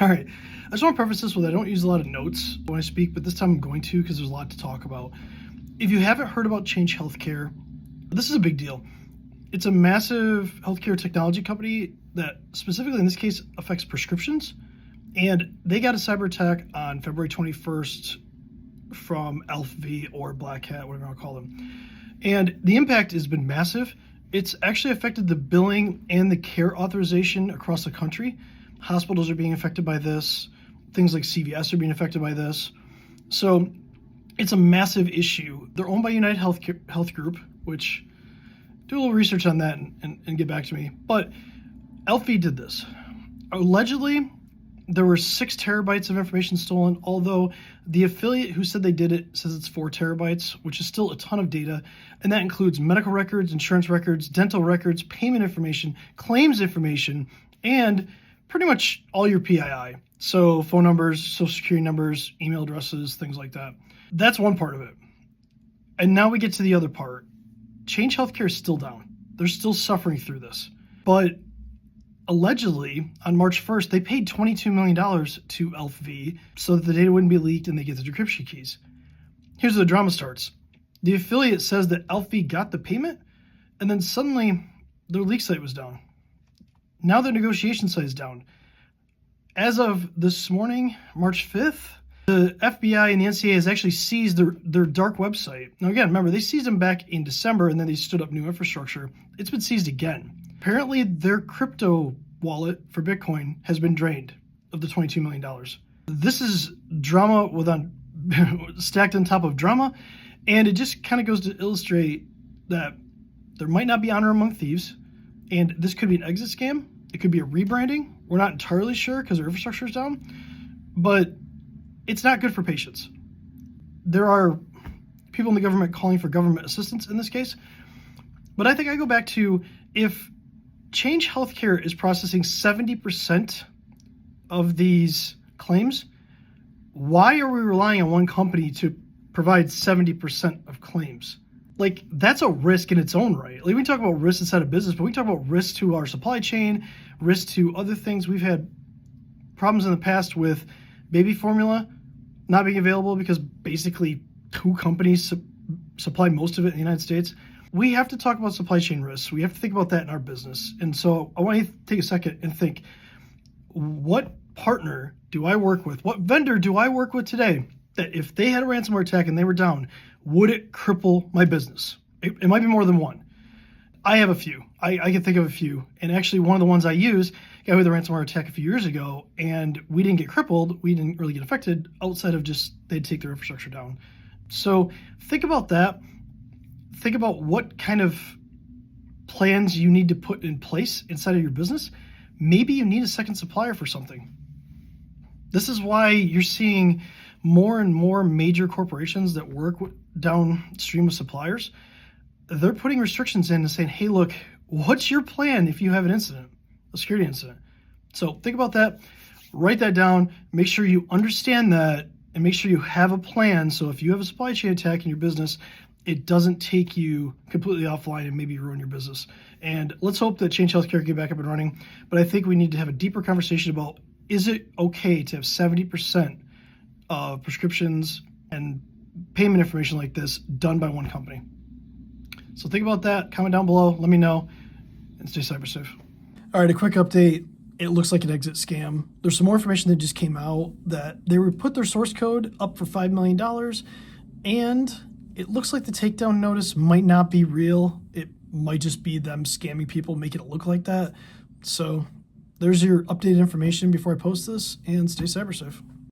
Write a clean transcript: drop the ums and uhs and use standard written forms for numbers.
All right. I just want to preface this with I don't use a lot of notes when I speak, but this time I'm going to because there's a lot to talk about. If you haven't heard about Change Healthcare, this is a big deal. It's a massive healthcare technology company that specifically in this case affects prescriptions. And they got a cyber attack on February 21st from ALPHV or Black Hat, whatever you want to call them. And the impact has been massive. It's actually affected the billing and the care authorization across the country. Hospitals are being affected by this. Things like CVS are being affected by this. So it's a massive issue. They're owned by United Health Group, which do a little research on that and get back to me. But ALPHV did this. Allegedly, there were 6 terabytes of information stolen, although the affiliate who said they did it says it's 4 terabytes, which is still a ton of data. And that includes medical records, insurance records, dental records, payment information, claims information, and pretty much all your PII. So phone numbers, social security numbers, email addresses, things like that. That's one part of it. And now we get to the other part. Change Healthcare is still down. They're still suffering through this. But allegedly, on March 1st, they paid $22 million to ALPHV so that the data wouldn't be leaked and they get the decryption keys. Here's where the drama starts. The affiliate says that ALPHV got the payment, and then suddenly their leak site was down. Now their negotiation site is down. As of this morning, March 5th, the FBI and the NCAA has actually seized their dark website. Now again, remember, they seized them back in December and then they stood up new infrastructure. It's been seized again. Apparently, their crypto wallet for Bitcoin has been drained of the $22 million. This is drama stacked on top of drama, and it just kind of goes to illustrate that there might not be honor among thieves, and this could be an exit scam. It could be a rebranding. We're not entirely sure because their infrastructure is down, but it's not good for patients. There are people in the government calling for government assistance in this case, but I think I go back to if Change Healthcare is processing 70% of these claims, why are we relying on one company to provide 70% of claims? Like, that's a risk in its own right. Like, we talk about risk inside of business, but we talk about risk to our supply chain, risk to other things. We've had problems in the past with baby formula not being available because basically 2 companies supply most of it in the United States. We have to talk about supply chain risks. We have to think about that in our business. And so I want you to take a second and think, what partner do I work with? What vendor do I work with today that if they had a ransomware attack and they were down, would it cripple my business? It might be more than one. I have a few. I can think of a few. And actually one of the ones I use got with a ransomware attack a few years ago, and we didn't get crippled. We didn't really get affected outside of just they'd take their infrastructure down. So think about that. Think about what kind of plans you need to put in place inside of your business. Maybe you need a second supplier for something. This is why you're seeing more and more major corporations that work downstream with suppliers. They're putting restrictions in and saying, hey, look, what's your plan if you have an incident, a security incident? So think about that. Write that down. Make sure you understand that and make sure you have a plan. So if you have a supply chain attack in your business, it doesn't take you completely offline and maybe ruin your business. And let's hope that Change Healthcare can get back up and running. But I think we need to have a deeper conversation about, is it okay to have 70% of prescriptions and payment information like this done by one company? So think about that. Comment down below. Let me know. And stay cyber safe. All right, a quick update. It looks like an exit scam. There's some more information that just came out that they would put their source code up for $5 million, and it looks like the takedown notice might not be real. It might just be them scamming people, making it look like that. So there's your updated information before I post this, and stay cyber safe.